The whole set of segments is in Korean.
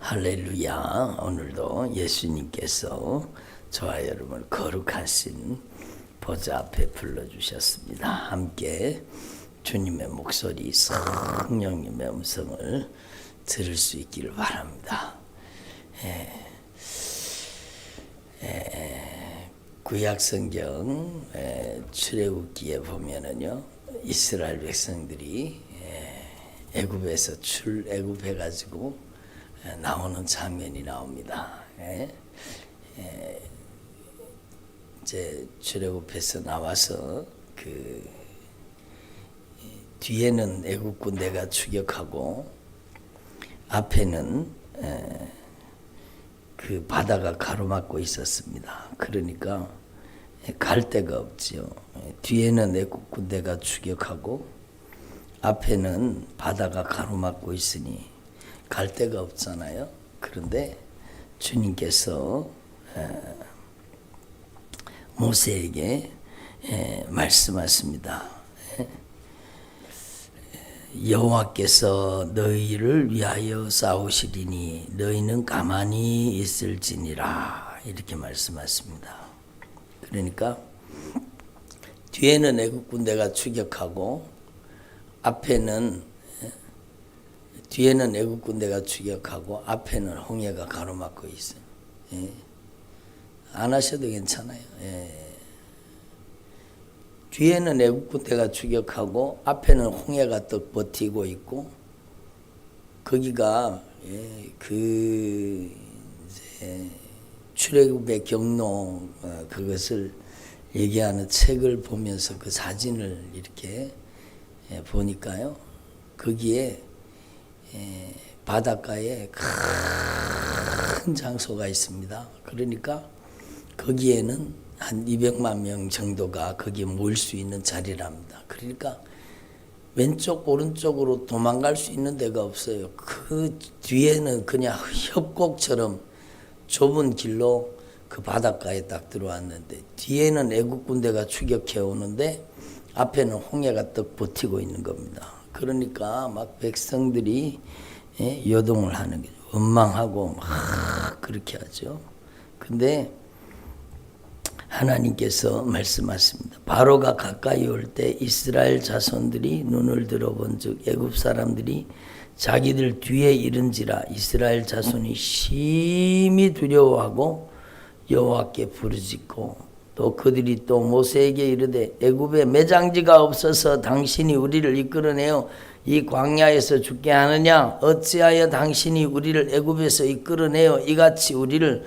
할렐루야. 오늘도 예수님께서 저와 여러분을 거룩하신 보좌 앞에 불러주셨습니다. 함께 주님의 목소리, 성령님의 음성을 들을 수 있기를 바랍니다. 구약성경 출애굽기에 보면은요, 이스라엘 백성들이 애굽에서 출애굽해가지고 나오는 장면이 나옵니다. 이제 출애굽해서 나와서 그 뒤에는 애굽 군대가 추격하고 앞에는 그 바다가 가로막고 있었습니다. 그러니까 갈 데가 없지요. 뒤에는 애굽 군대가 추격하고 앞에는 바다가 가로막고 있으니 갈 데가 없잖아요. 그런데 주님께서 모세에게 말씀하십니다. 여호와께서 너희를 위하여 싸우시리니 너희는 가만히 있을지니라, 이렇게 말씀하십니다. 그러니까 뒤에는 애굽 군대가 추격하고 뒤에는 애굽 군대가 추격하고 앞에는 홍해가 가로막고 있어요. 안 하셔도 괜찮아요. 뒤에는 애굽 군대가 추격하고 앞에는 홍해가 또 버티고 있고, 거기가 그 이제 출애굽의 경로 그것을 얘기하는 책을 보면서 그 사진을 이렇게 보니까요, 거기에 바닷가에 큰 장소가 있습니다. 그러니까 거기에는 한 200만 명 정도가 거기에 모일 수 있는 자리랍니다. 그러니까 왼쪽 오른쪽으로 도망갈 수 있는 데가 없어요. 그 뒤에는 그냥 협곡처럼 좁은 길로 그 바닷가에 딱 들어왔는데, 뒤에는 애국 군대가 추격해 오는데 앞에는 홍해가 딱 버티고 있는 겁니다. 그러니까 막 백성들이 요동을 하는 거죠. 원망하고 막 그렇게 하죠. 근데 하나님께서 말씀하십니다. 바로가 가까이 올 때 이스라엘 자손들이 눈을 들어본즉 애굽 사람들이 자기들 뒤에 이른지라 이스라엘 자손이 심히 두려워하고 여호와께 부르짖고, 또 그들이 또 모세에게 이르되 애굽에 매장지가 없어서 당신이 우리를 이끌어내어 이 광야에서 죽게 하느냐? 어찌하여 당신이 우리를 애굽에서 이끌어내어 이같이 우리를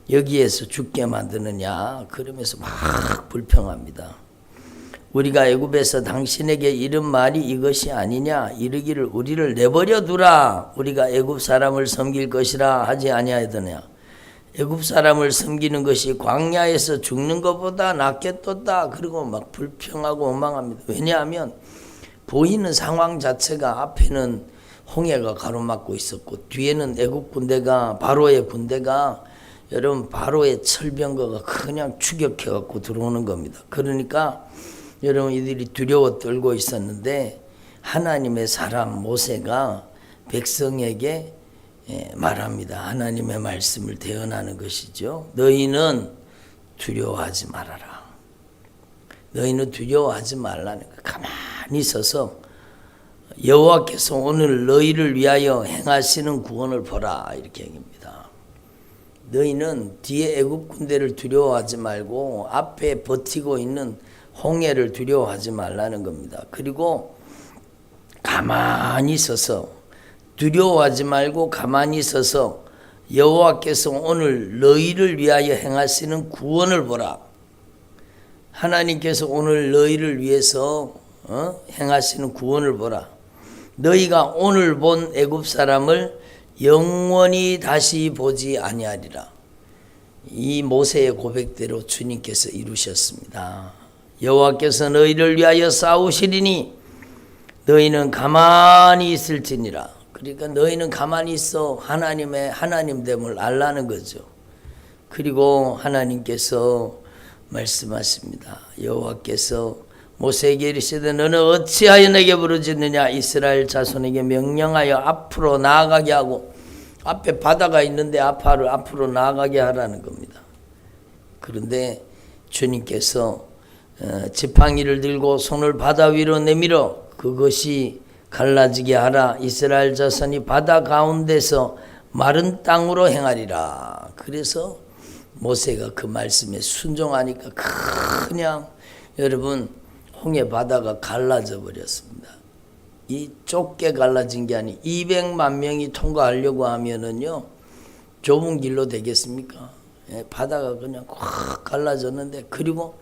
여기에서 죽게 만드느냐? 그러면서 막 불평합니다. 우리가 애굽에서 당신에게 이른 말이 이것이 아니냐? 이르기를 우리를 내버려 두라. 우리가 애굽 사람을 섬길 것이라 하지 아니하였느냐? 애굽 사람을 섬기는 것이 광야에서 죽는 것보다 낫겠도다. 그리고 막 불평하고 원망합니다. 왜냐하면 보이는 상황 자체가 앞에는 홍해가 가로막고 있었고 뒤에는 애굽 군대가, 바로의 군대가, 여러분 바로의 철병거가 그냥 추격해 갖고 들어오는 겁니다. 그러니까 여러분 이들이 두려워 떨고 있었는데 하나님의 사람 모세가 백성에게 말합니다. 하나님의 말씀을 대언하는 것이죠. 너희는 두려워하지 말아라. 너희는 두려워하지 말라는 거. 가만히 있어서 여호와께서 오늘 너희를 위하여 행하시는 구원을 보라, 이렇게 얘기합니다. 너희는 뒤에 애굽 군대를 두려워하지 말고 앞에 버티고 있는 홍해를 두려워하지 말라는 겁니다. 그리고 가만히 있어서, 두려워하지 말고 가만히 있어서 여호와께서 오늘 너희를 위하여 행하시는 구원을 보라. 하나님께서 오늘 너희를 위해서 행하시는 구원을 보라. 너희가 오늘 본 애굽 사람을 영원히 다시 보지 아니하리라. 이 모세의 고백대로 주님께서 이루셨습니다. 여호와께서 너희를 위하여 싸우시리니 너희는 가만히 있을지니라. 그러니까 너희는 가만히 있어 하나님의 하나님됨을 알라는 거죠. 그리고 하나님께서 말씀하십니다. 여호와께서 모세에게 이르시되 너는 어찌하여 내게 부르짖느냐? 이스라엘 자손에게 명령하여 앞으로 나아가게 하고 앞에 바다가 있는데 앞으로 나아가게 하라는 겁니다. 그런데 주님께서 지팡이를 들고 손을 바다 위로 내밀어 그것이 갈라지게 하라. 이스라엘 자손이 바다 가운데서 마른 땅으로 행하리라. 그래서 모세가 그 말씀에 순종하니까 그냥 여러분 홍해 바다가 갈라져 버렸습니다. 이 좁게 갈라진 게 아니 200만 명이 통과하려고 하면은요 좁은 길로 되겠습니까? 바다가 그냥 확 갈라졌는데, 그리고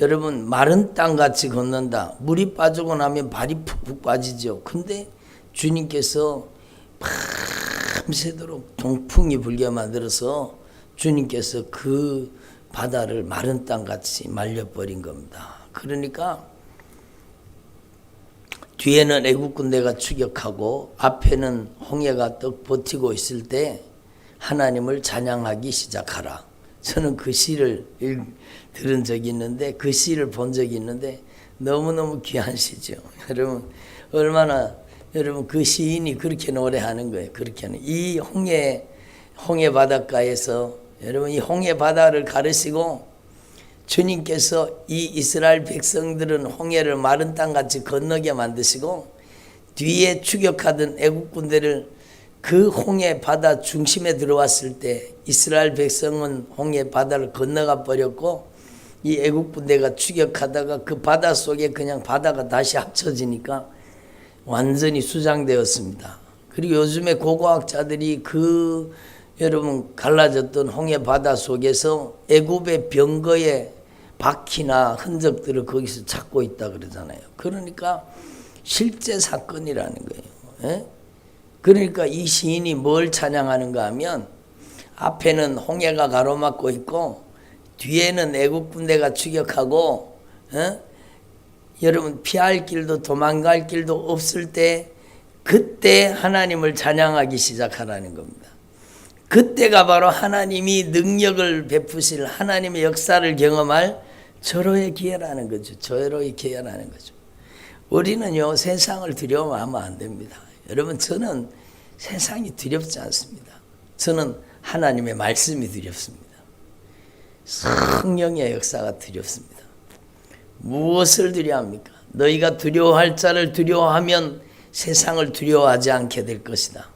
여러분 마른 땅같이 걷는다. 물이 빠지고 나면 발이 푹푹 빠지죠. 근데 주님께서 밤새도록 동풍이 불게 만들어서 주님께서 그 바다를 마른 땅같이 말려버린 겁니다. 그러니까 뒤에는 애국 군대가 추격하고 앞에는 홍해가 떡 버티고 있을 때 하나님을 찬양하기 시작하라. 저는 그 시를 들은 적이 있는데, 그 시를 본 적이 있는데 너무너무 귀한 시죠. 여러분 얼마나 여러분 그 시인이 그렇게 노래하는 거예요. 그렇게 하는 이 홍해 바닷가에서 여러분 이 홍해 바다를 가르시고 주님께서 이 이스라엘 백성들은 홍해를 마른 땅같이 건너게 만드시고 뒤에 추격하던 애국 군대를 그 홍해 바다 중심에 들어왔을 때 이스라엘 백성은 홍해 바다를 건너가 버렸고 이 애국 군대가 추격하다가 그 바다 속에 그냥 바다가 다시 합쳐지니까 완전히 수장되었습니다. 그리고 요즘에 고고학자들이 그 여러분 갈라졌던 홍해 바다 속에서 애굽의 병거의 바퀴나 흔적들을 거기서 찾고 있다 그러잖아요. 그러니까 실제 사건이라는 거예요. 그러니까 이 시인이 뭘 찬양하는가 하면 앞에는 홍해가 가로막고 있고 뒤에는 애국 군대가 추격하고 여러분 피할 길도 도망갈 길도 없을 때 그때 하나님을 찬양하기 시작하라는 겁니다. 그때가 바로 하나님이 능력을 베푸실 하나님의 역사를 경험할 절호의 기회라는 거죠. 절호의 기회라는 거죠. 우리는요 세상을 두려워하면 안 됩니다. 여러분 저는 세상이 두렵지 않습니다. 저는 하나님의 말씀이 두렵습니다. 성령의 역사가 두렵습니다. 무엇을 두려워합니까? 너희가 두려워할 자를 두려워하면 세상을 두려워하지 않게 될 것이다.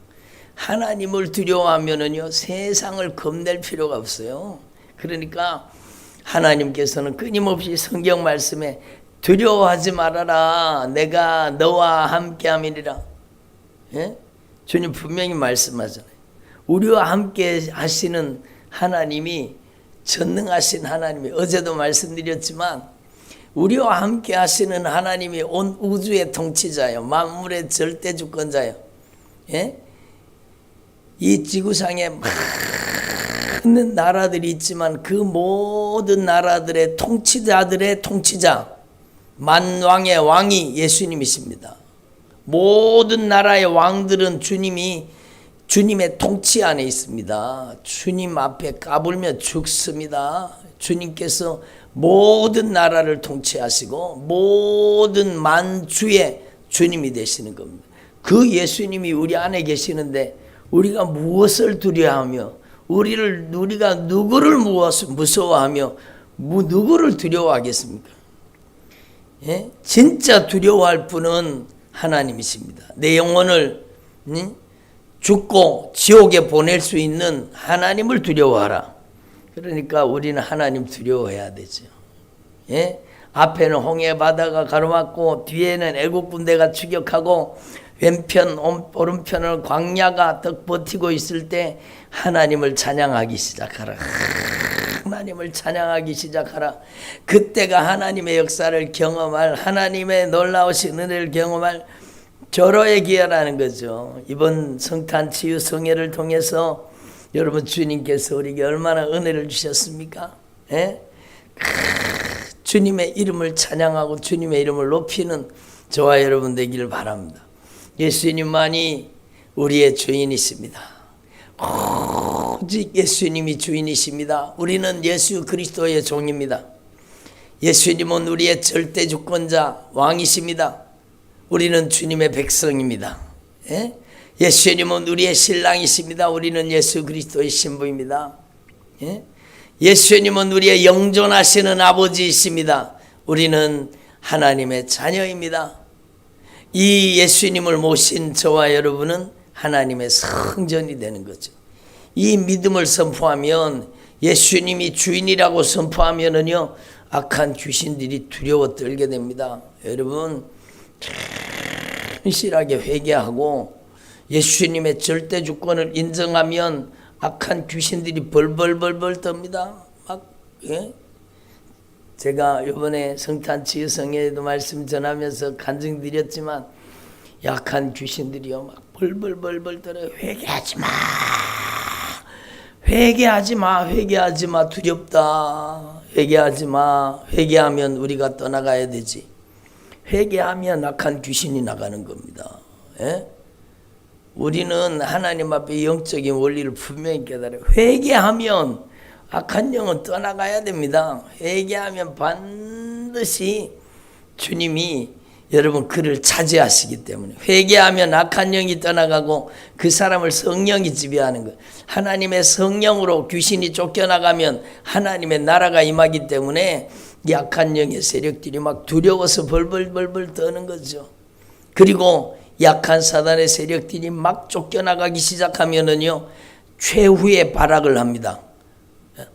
하나님을 두려워하면은요 세상을 겁낼 필요가 없어요. 그러니까 하나님께서는 끊임없이 성경 말씀에 두려워하지 말아라. 내가 너와 함께함이니라. 주님 분명히 말씀하잖아요. 우리와 함께 하시는 하나님이 전능하신 하나님이, 어제도 말씀드렸지만 우리와 함께 하시는 하나님이 온 우주의 통치자요, 만물의 절대 주권자요. 이 지구상에 많은 나라들이 있지만 그 모든 나라들의 통치자들의 통치자, 만왕의 왕이 예수님이십니다. 모든 나라의 왕들은 주님의 통치 안에 있습니다. 주님 앞에 까불며 죽습니다. 주님께서 모든 나라를 통치하시고 모든 만주의 주님이 되시는 겁니다. 그 예수님이 우리 안에 계시는데 우리가 무엇을 두려워하며 우리가 누구를 무서워하며 누구를 두려워하겠습니까? 진짜 두려워할 분은 하나님이십니다. 내 영혼을 죽고 지옥에 보낼 수 있는 하나님을 두려워하라. 그러니까 우리는 하나님 두려워해야 되죠. 앞에는 홍해 바다가 가로막고 뒤에는 애국 군대가 추격하고 왼편 오른편을 광야가 떡 버티고 있을 때 하나님을 찬양하기 시작하라. 하나님을 찬양하기 시작하라. 그때가 하나님의 역사를 경험할, 하나님의 놀라우신 은혜를 경험할 절호의 기회라는 거죠. 이번 성탄 치유 성회를 통해서 여러분 주님께서 우리에게 얼마나 은혜를 주셨습니까? 주님의 이름을 찬양하고 주님의 이름을 높이는 저와 여러분 되기를 바랍니다. 예수님만이 우리의 주인이십니다. 오직 예수님이 주인이십니다. 우리는 예수 그리스도의 종입니다. 예수님은 우리의 절대 주권자 왕이십니다. 우리는 주님의 백성입니다. 예? 예수님은 우리의 신랑이십니다. 우리는 예수 그리스도의 신부입니다. 예? 예수님은 우리의 영존하시는 아버지이십니다. 우리는 하나님의 자녀입니다. 이 예수님을 모신 저와 여러분은 하나님의 성전이 되는 거죠. 이 믿음을 선포하면, 예수님이 주인이라고 선포하면은요, 악한 귀신들이 두려워 떨게 됩니다. 여러분, 신실하게 회개하고 예수님의 절대 주권을 인정하면 악한 귀신들이 벌벌벌벌 떱니다. 막, 예? 제가 이번에 성탄치유성회에도 말씀 전하면서 간증드렸지만, 약한 귀신들이요 막 벌벌벌벌 떨어요. 회개하지 마, 회개하지 마, 회개하지 마, 두렵다, 회개하지 마. 회개하면 우리가 떠나가야 되지. 회개하면 악한 귀신이 나가는 겁니다. 예? 우리는 하나님 앞에 영적인 원리를 분명히 깨달아요. 회개하면 악한 영은 떠나가야 됩니다. 회개하면 반드시 주님이 여러분 그를 차지하시기 때문에, 회개하면 악한 영이 떠나가고 그 사람을 성령이 지배하는 거예요. 하나님의 성령으로 귀신이 쫓겨나가면 하나님의 나라가 임하기 때문에 이 악한 영의 세력들이 막 두려워서 벌벌벌벌 떠는 거죠. 그리고 약한 사단의 세력들이 막 쫓겨나가기 시작하면은요, 최후의 발악을 합니다.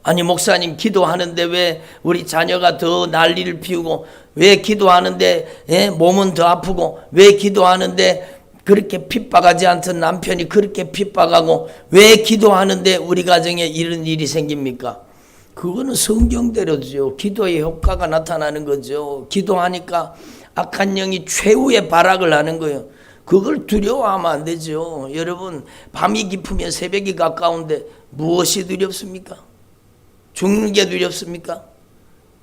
아니 목사님 기도하는데 왜 우리 자녀가 더 난리를 피우고, 왜 기도하는데 몸은 더 아프고, 왜 기도하는데 그렇게 핍박하지 않던 남편이 그렇게 핍박하고, 왜 기도하는데 우리 가정에 이런 일이 생깁니까? 그거는 성경대로죠. 기도의 효과가 나타나는 거죠. 기도하니까 악한 영이 최후의 발악을 하는 거예요. 그걸 두려워하면 안 되죠. 여러분, 밤이 깊으면 새벽이 가까운데 무엇이 두렵습니까? 죽는 게 두렵습니까?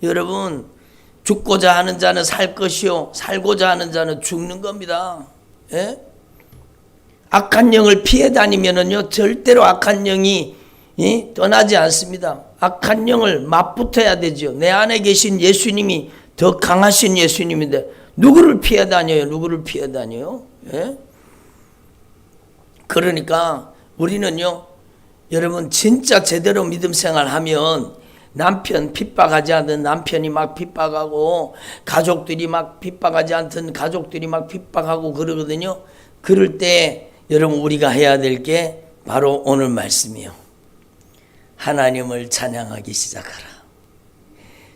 여러분, 죽고자 하는 자는 살 것이요 살고자 하는 자는 죽는 겁니다. 예? 악한 영을 피해 다니면은요, 절대로 악한 영이 떠나지 않습니다. 악한 영을 맞붙어야 되죠. 내 안에 계신 예수님이 더 강하신 예수님인데 누구를 피해 다녀요? 누구를 피해 다녀요? 예? 그러니까 우리는요, 여러분 진짜 제대로 믿음 생활하면 남편 핍박하지 않던 남편이 막 핍박하고, 가족들이 막 핍박하지 않던 가족들이 막 핍박하고 그러거든요. 그럴 때 여러분 우리가 해야 될 게 바로 오늘 말씀이요. 하나님을 찬양하기 시작하라.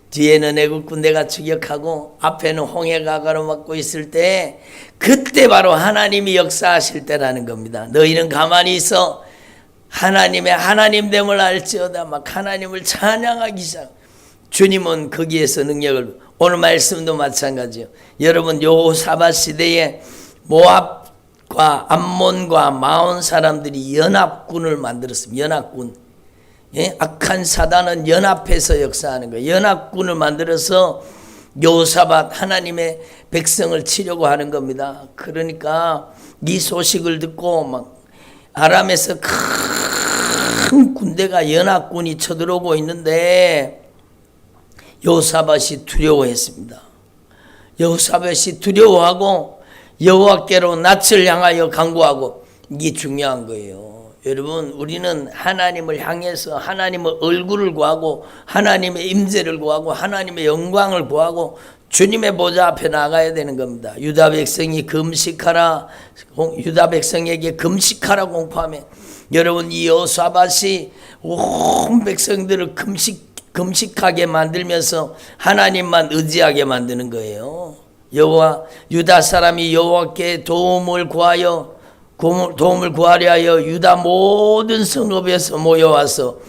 뒤에는 애국 군대가 추격하고 앞에는 홍해가 가로막고 있을 때, 그때 바로 하나님이 역사하실 때라는 겁니다. 너희는 가만히 있어 하나님의 하나님됨을 알지어다. 막 하나님을 찬양하기 시작. 주님은 거기에서 능력을, 오늘 말씀도 마찬가지요. 여러분, 여호사밧 시대에 모압과 암몬과 마온 사람들이 연합군을 만들었습니다. 연합군. 예? 악한 사단은 연합해서 역사하는 거예요. 연합군을 만들어서 여호사밧 하나님의 백성을 치려고 하는 겁니다. 그러니까 이 소식을 듣고 막 아람에서 큰 군대가 연합군이 쳐들어오고 있는데 여호사밧이 두려워했습니다. 여호사밧이 두려워하고 여호와께로 낯을 향하여 간구하고, 이게 중요한 거예요. 여러분, 우리는 하나님을 향해서 하나님의 얼굴을 구하고 하나님의 임재를 구하고 하나님의 영광을 구하고 주님의 보좌 앞에 나가야 되는 겁니다. 유다 백성이 금식하라, 유다 백성에게 금식하라 공포하며, 여러분 이 여호사밧이 온 백성들을 금식하게 만들면서 하나님만 의지하게 만드는 거예요. 유다 사람이 여호와께 도움을 구하려 하여 유다 모든 성읍에서 모여와서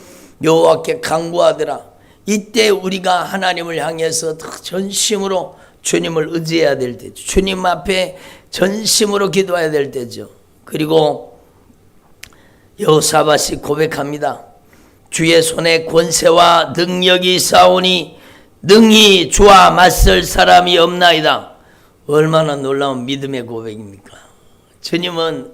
여호와께 간구하더라. 이때 우리가 하나님을 향해서 전심으로 주님을 의지해야 될 때죠. 주님 앞에 전심으로 기도해야 될 때죠. 그리고 여호사밧이 고백합니다. 주의 손에 권세와 능력이 있사오니 능히 주와 맞설 사람이 없나이다. 얼마나 놀라운 믿음의 고백입니까? 주님은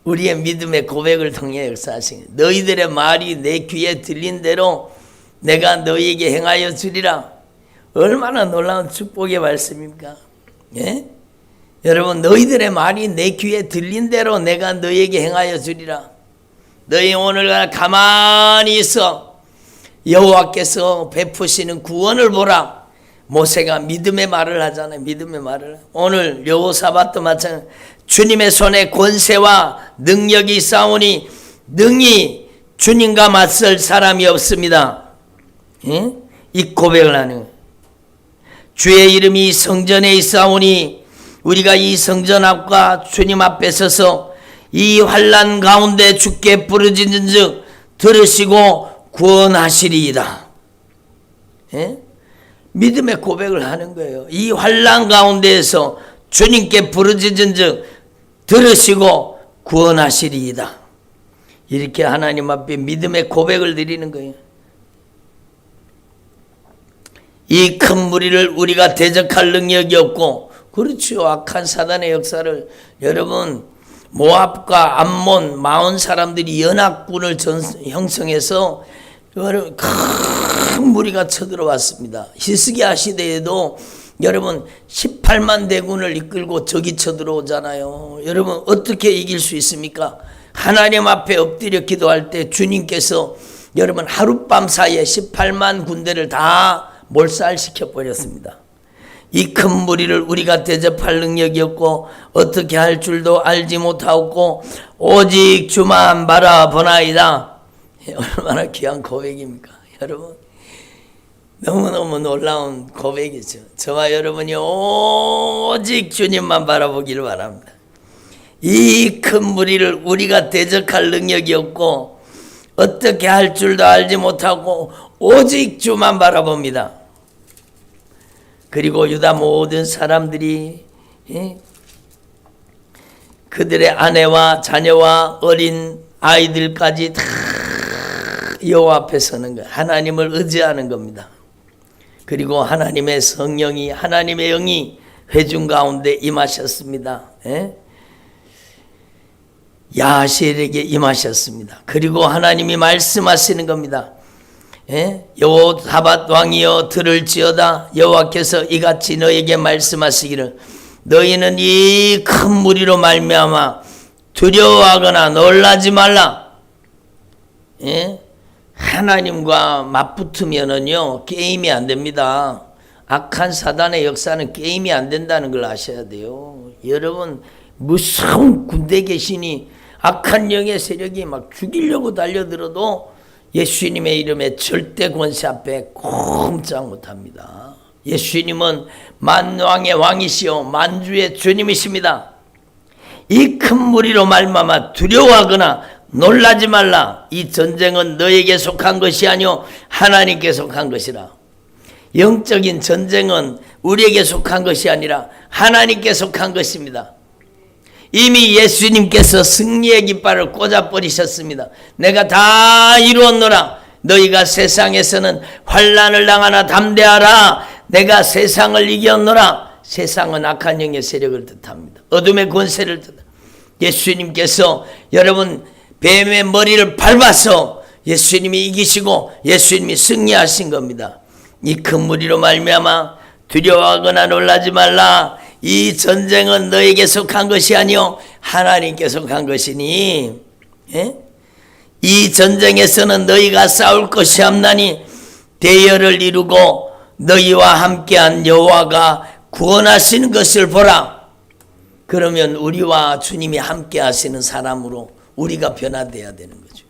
우리의 믿음의 고백을 통해 역사하신 거예요. 너희들의 말이 내 귀에 들린 대로 내가 너희에게 행하여 주리라. 얼마나 놀라운 축복의 말씀입니까? 예? 여러분, 너희들의 말이 내 귀에 들린 대로 내가 너희에게 행하여 주리라. 너희 오늘 가만히 있어 여호와께서 베푸시는 구원을 보라. 모세가 믿음의 말을 하잖아요. 믿음의 말을. 오늘 여호사밧도 마찬가지. 주님의 손에 권세와 능력이 있사오니 능히 주님과 맞설 사람이 없습니다. 예? 이 고백을 하는 거예요. 주의 이름이 성전에 있사오니 우리가 이 성전 앞과 주님 앞에 서서 이 환난 가운데 주께 부르짖은즉 들으시고 구원하시리이다. 예? 믿음의 고백을 하는 거예요. 이 환난 가운데에서 주님께 부르짖은즉 들으시고 구원하시리이다. 이렇게 하나님 앞에 믿음의 고백을 드리는 거예요. 이 큰 무리를 우리가 대적할 능력이 없고, 그렇죠. 악한 사단의 역사를 여러분, 모압과 암몬 40 사람들이 연합군을 형성해서 여러분 큰 무리가 쳐들어왔습니다. 히스기야 시대에도 여러분 18만 대군을 이끌고 적이 쳐들어오잖아요. 여러분 어떻게 이길 수 있습니까? 하나님 앞에 엎드려 기도할 때 주님께서 여러분 하룻밤 사이에 18만 군대를 다 몰살시켜 버렸습니다. 이 큰 무리를 우리가 대접할 능력이 없고 어떻게 할 줄도 알지 못하고 오직 주만 바라보나이다. 얼마나 귀한 고백입니까? 여러분 너무너무 놀라운 고백이죠. 저와 여러분이 오직 주님만 바라보기를 바랍니다. 이 큰 무리를 우리가 대적할 능력이 없고 어떻게 할 줄도 알지 못하고 오직 주만 바라봅니다. 그리고 유다 모든 사람들이 그들의 아내와 자녀와 어린 아이들까지 다 여호와 앞에 서는 거예요. 하나님을 의지하는 겁니다. 그리고 하나님의 성령이, 하나님의 영이 회중 가운데 임하셨습니다. 야하시엘에게 임하셨습니다. 그리고 하나님이 말씀하시는 겁니다. 여호사밧 왕이여 들을지어다. 여호와께서 이같이 너에게 말씀하시기를 너희는 이 큰 무리로 말미암아 두려워하거나 놀라지 말라. 하나님과 맞붙으면은요 게임이 안 됩니다. 악한 사단의 역사는 게임이 안 된다는 걸 아셔야 돼요. 여러분 무서운 군대 계시니 악한 영의 세력이 막 죽이려고 달려들어도 예수님의 이름에 절대 권세 앞에 꼼짝 못합니다. 예수님은 만왕의 왕이시오 만주의 주님이십니다. 이 큰 무리로 말미암아 두려워하거나 놀라지 말라. 이 전쟁은 너에게 속한 것이 아니오 하나님께 속한 것이라. 영적인 전쟁은 우리에게 속한 것이 아니라 하나님께 속한 것입니다. 이미 예수님께서 승리의 깃발을 꽂아버리셨습니다. 내가 다 이루었노라. 너희가 세상에서는 환난을 당하나 담대하라. 내가 세상을 이겼노라. 세상은 악한 영의 세력을 뜻합니다. 어둠의 권세를 뜻합니다. 예수님께서 여러분 뱀의 머리를 밟아서 예수님이 이기시고 예수님이 승리하신 겁니다. 이 큰 무리로 말미암아 두려워하거나 놀라지 말라. 이 전쟁은 너에게 속한 것이 아니요 하나님께 속한 것이니 이 전쟁에서는 너희가 싸울 것이 없나니 대열을 이루고 너희와 함께한 여호와가 구원하시는 것을 보라. 그러면 우리와 주님이 함께 하시는 사람으로 우리가 변화돼야 되는 거죠.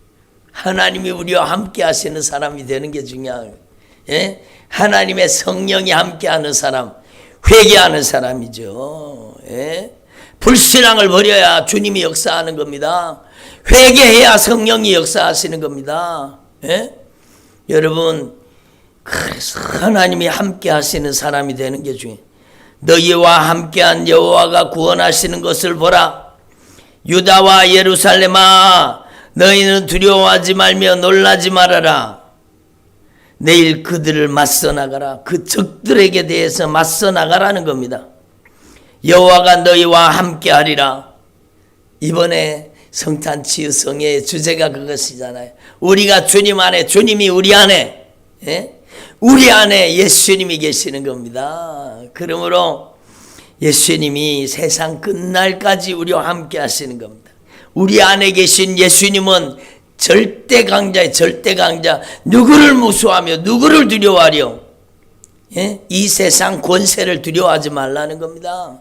하나님이 우리와 함께 하시는 사람이 되는 게 중요해요. 하나님의 성령이 함께 하는 사람, 회개하는 사람이죠. 불신앙을 버려야 주님이 역사하는 겁니다. 회개해야 성령이 역사하시는 겁니다. 여러분 그래서 하나님이 함께 하시는 사람이 되는 게 중요해요. 너희와 함께한 여호와가 구원하시는 것을 보라. 유다와 예루살렘아 너희는 두려워하지 말며 놀라지 말아라. 내일 그들을 맞서 나가라. 그 적들에게 대해서 맞서 나가라는 겁니다. 여호와가 너희와 함께하리라. 이번에 성탄치 성의 주제가 그것이잖아요. 우리가 주님 안에, 주님이 우리 안에, 우리 안에 예수님이 계시는 겁니다. 그러므로 예수님이 세상 끝날까지 우리와 함께 하시는 겁니다. 우리 안에 계신 예수님은 절대 강자의 절대 강자. 누구를 무수하며 누구를 두려워하려? 예? 이 세상 권세를 두려워하지 말라는 겁니다.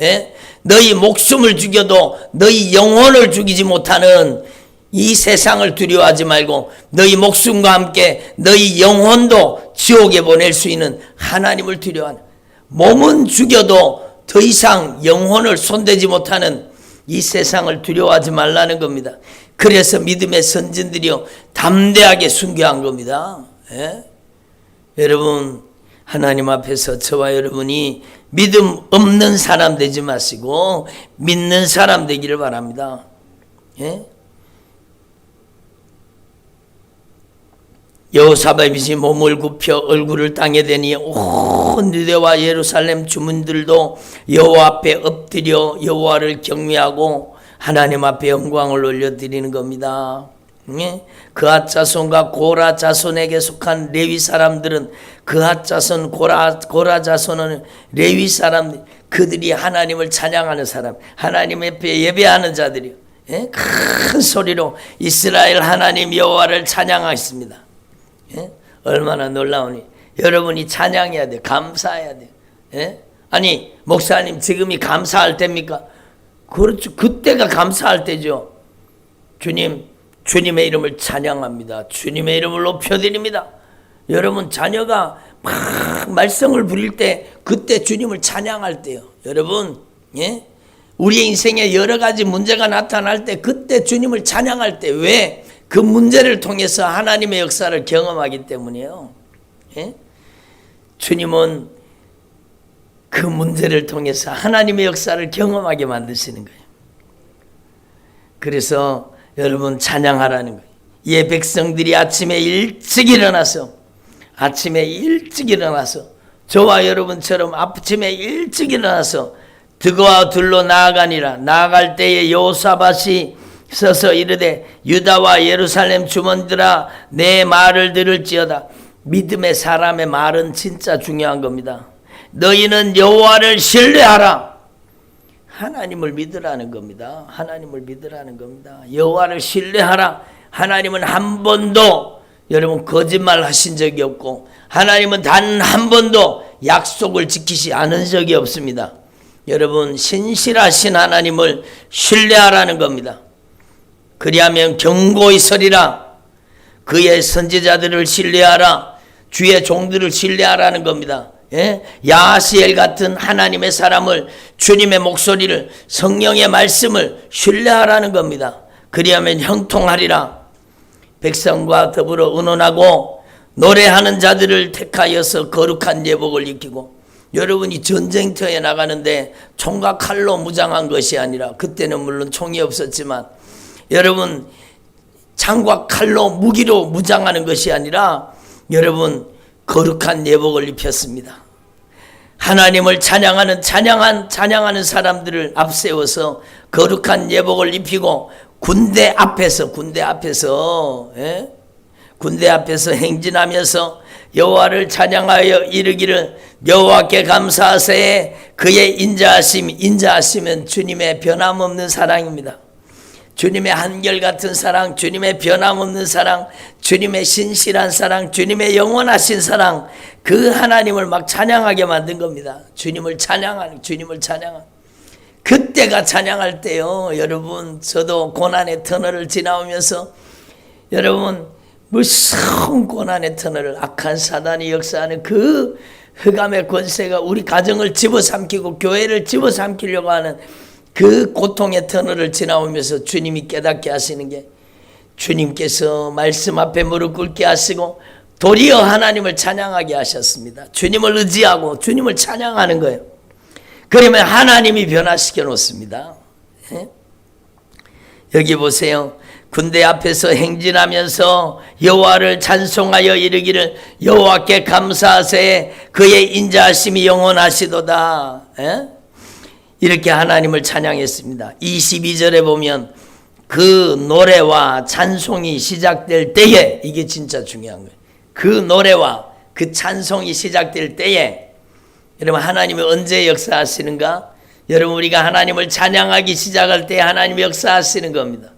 예? 너희 목숨을 죽여도 너희 영혼을 죽이지 못하는 이 세상을 두려워하지 말고 너희 목숨과 함께 너희 영혼도 지옥에 보낼 수 있는 하나님을 두려워하는, 몸은 죽여도 더 이상 영혼을 손대지 못하는 이 세상을 두려워하지 말라는 겁니다. 그래서 믿음의 선진들이요 담대하게 순교한 겁니다. 예? 여러분, 하나님 앞에서 저와 여러분이 믿음 없는 사람 되지 마시고 믿는 사람 되기를 바랍니다. 예? 여호사밧이 몸을 굽혀 얼굴을 땅에 대니 온 유대와 예루살렘 주민들도 여호와 앞에 엎드려 여호와를 경외하고 하나님 앞에 영광을 올려드리는 겁니다. 그앗 자손과 고라 자손에게 속한 레위 사람들은, 그앗 자손 고라 자손은 레위 사람들, 그들이 하나님을 찬양하는 사람, 하나님 앞에 예배하는 자들이요, 큰 소리로 이스라엘 하나님 여호와를 찬양하십니다. 얼마나 놀라우니. 여러분이 찬양해야 돼. 감사해야 돼. 아니 목사님 지금이 감사할 때입니까? 그렇죠. 그때가 감사할 때죠. 주님의 이름을 찬양합니다. 주님의 이름을 높여드립니다. 여러분 자녀가 막 말썽을 부릴 때 그때 주님을 찬양할 때요. 여러분, 우리 인생에 여러 가지 문제가 나타날 때 그때 주님을 찬양할 때, 왜? 그 문제를 통해서 하나님의 역사를 경험하기 때문이에요. 주님은 그 문제를 통해서 하나님의 역사를 경험하게 만드시는 거예요. 그래서 여러분 찬양하라는 거예요. 예, 백성들이 아침에 일찍 일어나서 저와 여러분처럼 아침에 일찍 일어나서 드거와 둘로 나아가니라. 나아갈 때에 여호사밧이 서서 이르되 유다와 예루살렘 주민들아 내 말을 들을지어다. 믿음의 사람의 말은 진짜 중요한 겁니다. 너희는 여호와를 신뢰하라. 하나님을 믿으라는 겁니다. 하나님을 믿으라는 겁니다. 여호와를 신뢰하라. 하나님은 한 번도 여러분 거짓말 하신 적이 없고, 하나님은 단 한 번도 약속을 지키지 않은 적이 없습니다. 여러분, 신실하신 하나님을 신뢰하라는 겁니다. 그리하면 경고히 서리라. 그의 선지자들을 신뢰하라. 주의 종들을 신뢰하라는 겁니다. 야하시엘 같은 하나님의 사람을, 주님의 목소리를, 성령의 말씀을 신뢰하라는 겁니다. 그리하면 형통하리라. 백성과 더불어 의논하고 노래하는 자들을 택하여서 거룩한 예복을 입히고. 여러분이 전쟁터에 나가는데 총과 칼로 무장한 것이 아니라, 그때는 물론 총이 없었지만, 여러분 창과 칼로 무기로 무장하는 것이 아니라 여러분 거룩한 예복을 입혔습니다. 하나님을 찬양하는 사람들을 앞세워서 거룩한 예복을 입히고 군대 앞에서 행진하면서 여호와를 찬양하여 이르기를 여호와께 감사하세. 그의 인자하심은 주님의 변함없는 사랑입니다. 주님의 한결같은 사랑, 주님의 변함없는 사랑, 주님의 신실한 사랑, 주님의 영원하신 사랑, 그 하나님을 막 찬양하게 만든 겁니다. 주님을 찬양하는. 그때가 찬양할 때요. 여러분, 저도 고난의 터널을 지나오면서 여러분 무서운 고난의 터널을, 악한 사단이 역사하는 그 흑암의 권세가 우리 가정을 집어삼키고 교회를 집어삼키려고 하는 그 고통의 터널을 지나오면서 주님이 깨닫게 하시는 게, 주님께서 말씀 앞에 무릎 꿇게 하시고 도리어 하나님을 찬양하게 하셨습니다. 주님을 의지하고 주님을 찬양하는 거예요. 그러면 하나님이 변화시켜 놓습니다. 여기 보세요. 군대 앞에서 행진하면서 여호와를 찬송하여 이르기를 여호와께 감사하세. 그의 인자하심이 영원하시도다. 이렇게 하나님을 찬양했습니다. 22절에 보면 그 노래와 찬송이 시작될 때에, 이게 진짜 중요한 거예요. 그 노래와 그 찬송이 시작될 때에 여러분, 하나님이 언제 역사하시는가? 여러분, 우리가 하나님을 찬양하기 시작할 때 하나님이 역사하시는 겁니다.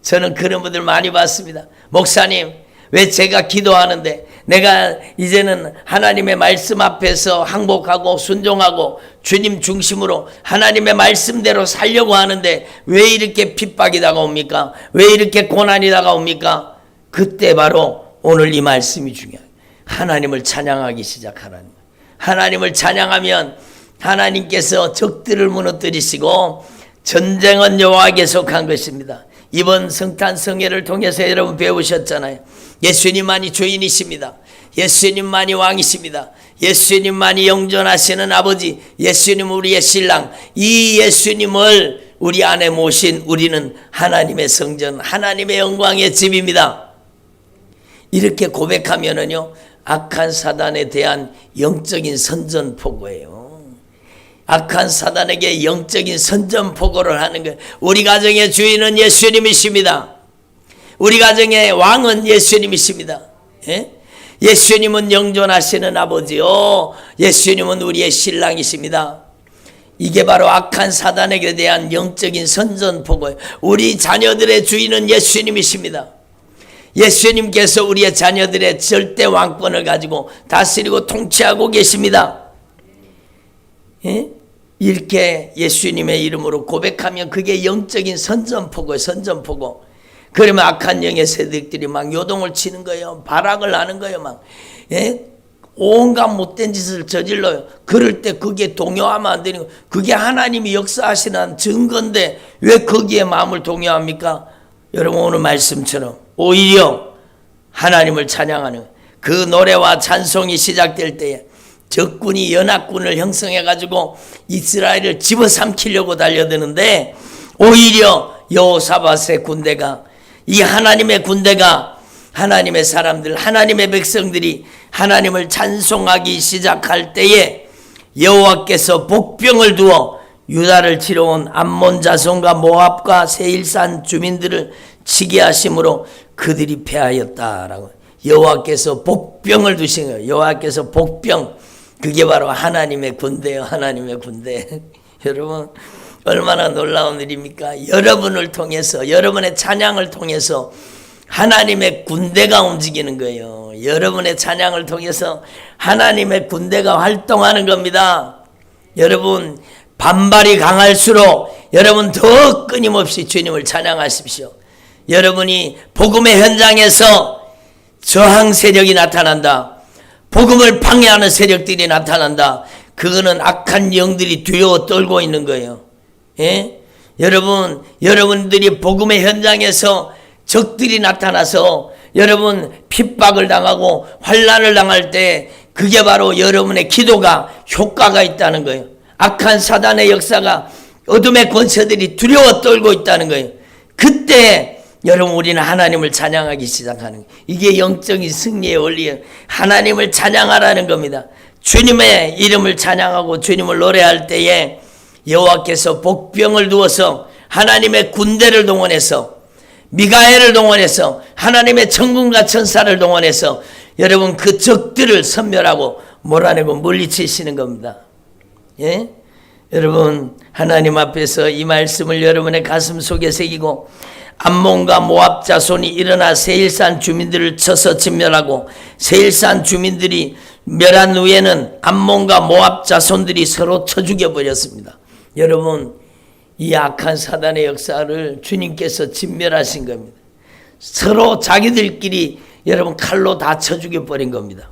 저는 그런 분들 많이 봤습니다. 목사님, 왜 제가 기도하는데 내가 이제는 하나님의 말씀 앞에서 항복하고 순종하고 주님 중심으로 하나님의 말씀대로 살려고 하는데 왜 이렇게 핍박이 다가옵니까? 왜 이렇게 고난이 다가옵니까? 그때 바로 오늘 이 말씀이 중요해요. 하나님을 찬양하기 시작하라는 거예요. 하나님을 찬양하면 하나님께서 적들을 무너뜨리시고 전쟁은 여호와에게 속한 것입니다. 이번 성탄 성회를 통해서 여러분 배우셨잖아요. 예수님만이 주인이십니다. 예수님만이 왕이십니다. 예수님만이 영존하시는 아버지, 예수님 우리의 신랑, 이 예수님을 우리 안에 모신 우리는 하나님의 성전, 하나님의 영광의 집입니다. 이렇게 고백하면은요, 악한 사단에 대한 영적인 선전포고예요. 악한 사단에게 영적인 선전포고를 하는 거예요. 우리 가정의 주인은 예수님이십니다. 우리 가정의 왕은 예수님이십니다. 예? 예수님은 영존하시는 아버지요, 예수님은 우리의 신랑이십니다. 이게 바로 악한 사단에게 대한 영적인 선전포고예요. 우리 자녀들의 주인은 예수님이십니다. 예수님께서 우리의 자녀들의 절대 왕권을 가지고 다스리고 통치하고 계십니다. 예? 이렇게 예수님의 이름으로 고백하면 그게 영적인 선전포고예요. 선전포고. 그러면 악한 영의 세력들이 막 요동을 치는 거예요. 발악을 하는 거예요. 막 온갖 못된 짓을 저질러요. 그럴 때 그게 동요하면 안 되는 거예요. 그게 하나님이 역사하시는 증거인데 왜 거기에 마음을 동요합니까? 여러분, 오늘 말씀처럼 오히려 하나님을 찬양하는 그 노래와 찬송이 시작될 때에 적군이 연합군을 형성해가지고 이스라엘을 집어삼키려고 달려드는데 오히려 여호사밧의 군대가, 이 하나님의 군대가, 하나님의 사람들, 하나님의 백성들이 하나님을 찬송하기 시작할 때에 여호와께서 복병을 두어 유다를 치러 온 암몬 자손과 모압과 세일산 주민들을 치게 하심으로 그들이 패하였다라고. 여호와께서 복병을 두신 거예요. 여호와께서 복병, 그게 바로 하나님의 군대예요. 하나님의 군대. 여러분, 얼마나 놀라운 일입니까? 여러분을 통해서, 여러분의 찬양을 통해서 하나님의 군대가 움직이는 거예요. 여러분의 찬양을 통해서 하나님의 군대가 활동하는 겁니다. 여러분, 반발이 강할수록 여러분 더 끊임없이 주님을 찬양하십시오. 여러분이 복음의 현장에서 저항 세력이 나타난다, 복음을 방해하는 세력들이 나타난다, 그거는 악한 영들이 두려워 떨고 있는 거예요. 예? 여러분들이 복음의 현장에서 적들이 나타나서 여러분 핍박을 당하고 환난을 당할 때 그게 바로 여러분의 기도가 효과가 있다는 거예요. 악한 사단의 역사가, 어둠의 권세들이 두려워 떨고 있다는 거예요. 그때 여러분, 우리는 하나님을 찬양하기 시작하는 거예요. 이게 영적인 승리의 원리예요. 하나님을 찬양하라는 겁니다. 주님의 이름을 찬양하고 주님을 노래할 때에 여호와께서 복병을 두어서 하나님의 군대를 동원해서, 미가엘을 동원해서, 하나님의 천군과 천사를 동원해서 여러분 그 적들을 섬멸하고 몰아내고 물리치시는 겁니다. 예? 여러분, 하나님 앞에서 이 말씀을 여러분의 가슴 속에 새기고 암몬과 모압 자손이 일어나 세일산 주민들을 쳐서 진멸하고, 세일산 주민들이 멸한 후에는 암몬과 모압 자손들이 서로 쳐 죽여버렸습니다. 여러분, 이 악한 사단의 역사를 주님께서 진멸하신 겁니다. 서로 자기들끼리 여러분 칼로 다 쳐 죽여버린 겁니다.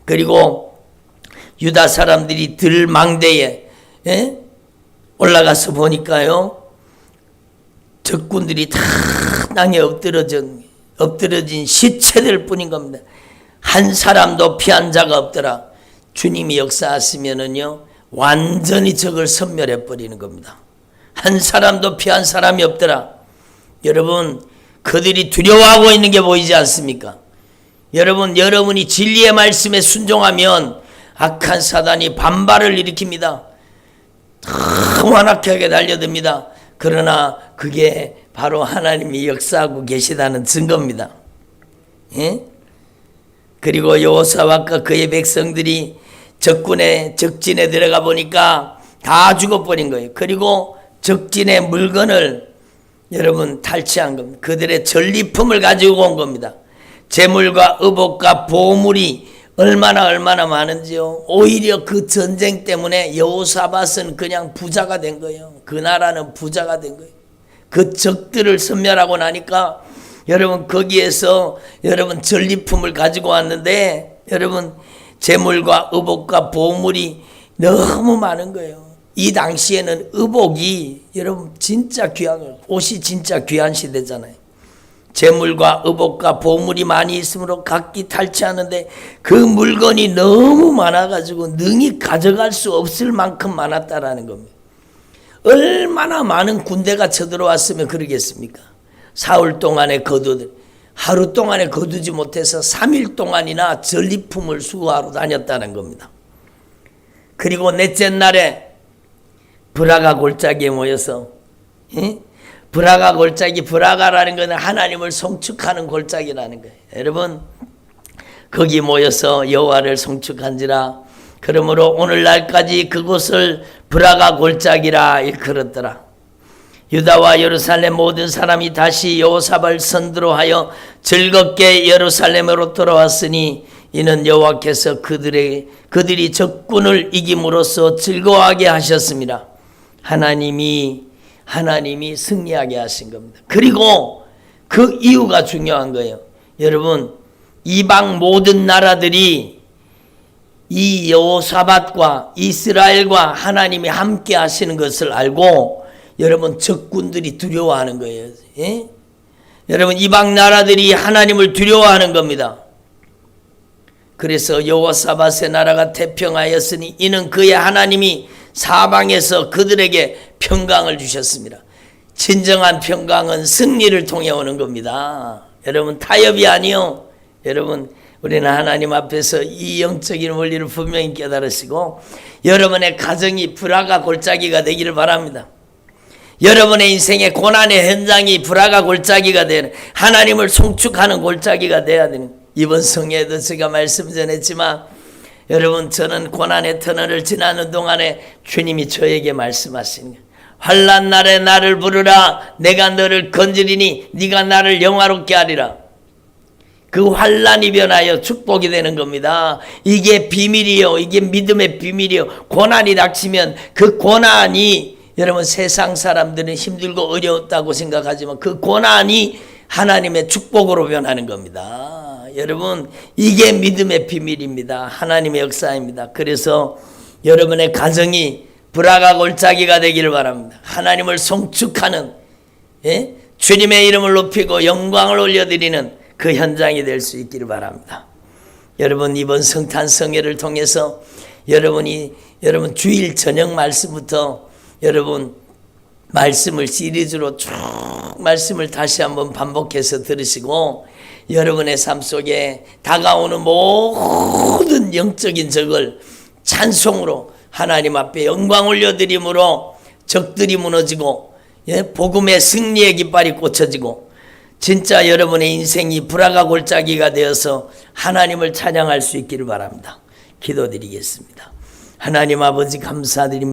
그리고 유다 사람들이 들망대에 올라가서 보니까요, 적군들이 다 땅에 엎드러진 시체들 뿐인 겁니다. 한 사람도 피한 자가 없더라. 주님이 역사하시면은요, 완전히 적을 섬멸해 버리는 겁니다. 한 사람도 피한 사람이 없더라. 여러분, 그들이 두려워하고 있는 게 보이지 않습니까? 여러분이 진리의 말씀에 순종하면 악한 사단이 반발을 일으킵니다. 완악하게 달려듭니다. 그러나 그게 바로 하나님이 역사하고 계시다는 증거입니다. 예? 그리고 여호사밧과 그의 백성들이 적진에 들어가 보니까 다 죽어버린 거예요. 그리고 적진의 물건을 여러분 탈취한 겁니다. 그들의 전리품을 가지고 온 겁니다. 재물과 의복과 보물이 얼마나 많은지요. 오히려 그 전쟁 때문에 여호사밧은 그냥 부자가 된 거예요. 그 나라는 부자가 된 거예요. 그 적들을 섬멸하고 나니까 여러분 거기에서 여러분 전리품을 가지고 왔는데 여러분 재물과 의복과 보물이 너무 많은 거예요. 이 당시에는 의복이 여러분 진짜 귀한 거예요. 옷이 진짜 귀한 시대잖아요. 재물과 의복과 보물이 많이 있으므로 각기 탈취하는데 그 물건이 너무 많아가지고 능히 가져갈 수 없을 만큼 많았다라는 겁니다. 얼마나 많은 군대가 쳐들어왔으면 그러겠습니까? 사흘 동안에 하루 동안에 거두지 못해서 3일 동안이나 전리품을 수거하러 다녔다는 겁니다. 그리고 넷째 날에 브라가 골짜기에 모여서 브라가 골짜기, 브라가라는 것은 하나님을 송축하는 골짜기라는 거예요. 여러분 거기 모여서 여호와를 송축한지라. 그러므로 오늘날까지 그곳을 브라가 골짜기라 일컬었더라. 유다와 예루살렘 모든 사람이 다시 여호사밧 선두로 하여 즐겁게 예루살렘으로 돌아왔으니 이는 여호와께서 그들이 적군을 이김으로써 즐거워하게 하셨습니다. 하나님이 승리하게 하신 겁니다. 그리고 그 이유가 중요한 거예요. 여러분 이방 모든 나라들이 이 여호사밧과 이스라엘과 하나님이 함께 하시는 것을 알고 여러분 적군들이 두려워하는 거예요. 예? 여러분 이방 나라들이 하나님을 두려워하는 겁니다. 그래서 여호사밧의 나라가 태평하였으니 이는 그의 하나님이 사방에서 그들에게 평강을 주셨습니다. 진정한 평강은 승리를 통해 오는 겁니다. 여러분 타협이 아니요. 여러분 우리는 하나님 앞에서 이 영적인 원리를 분명히 깨달으시고 여러분의 가정이 브라가 골짜기가 되기를 바랍니다. 여러분의 인생의 고난의 현장이 브라가 골짜기가 되는, 하나님을 송축하는 골짜기가 돼야 되는. 이번 성회에도 제가 말씀 전했지만 여러분 저는 고난의 터널을 지나는 동안에 주님이 저에게 말씀하시는 거예요. 환난 날에 나를 부르라. 내가 너를 건지리니 네가 나를 영화롭게 하리라. 그 환난이 변하여 축복이 되는 겁니다. 이게 비밀이요. 이게 믿음의 비밀이요. 고난이 닥치면 그 고난이, 여러분 세상 사람들은 힘들고 어려웠다고 생각하지만 그 고난이 하나님의 축복으로 변하는 겁니다. 여러분 이게 믿음의 비밀입니다. 하나님의 역사입니다. 그래서 여러분의 가정이 브라가 골짜기가 되기를 바랍니다. 하나님을 송축하는, 주님의 이름을 높이고 영광을 올려드리는 그 현장이 될 수 있기를 바랍니다. 여러분 이번 성탄 성회를 통해서 여러분 주일 저녁 말씀부터 여러분 말씀을 시리즈로 쭉 말씀을 다시 한번 반복해서 들으시고 여러분의 삶 속에 다가오는 모든 영적인 적을 찬송으로 하나님 앞에 영광 올려드림으로 적들이 무너지고 복음의 승리의 깃발이 꽂혀지고 진짜 여러분의 인생이 브라가 골짜기가 되어서 하나님을 찬양할 수 있기를 바랍니다. 기도드리겠습니다. 하나님 아버지 감사드립니다.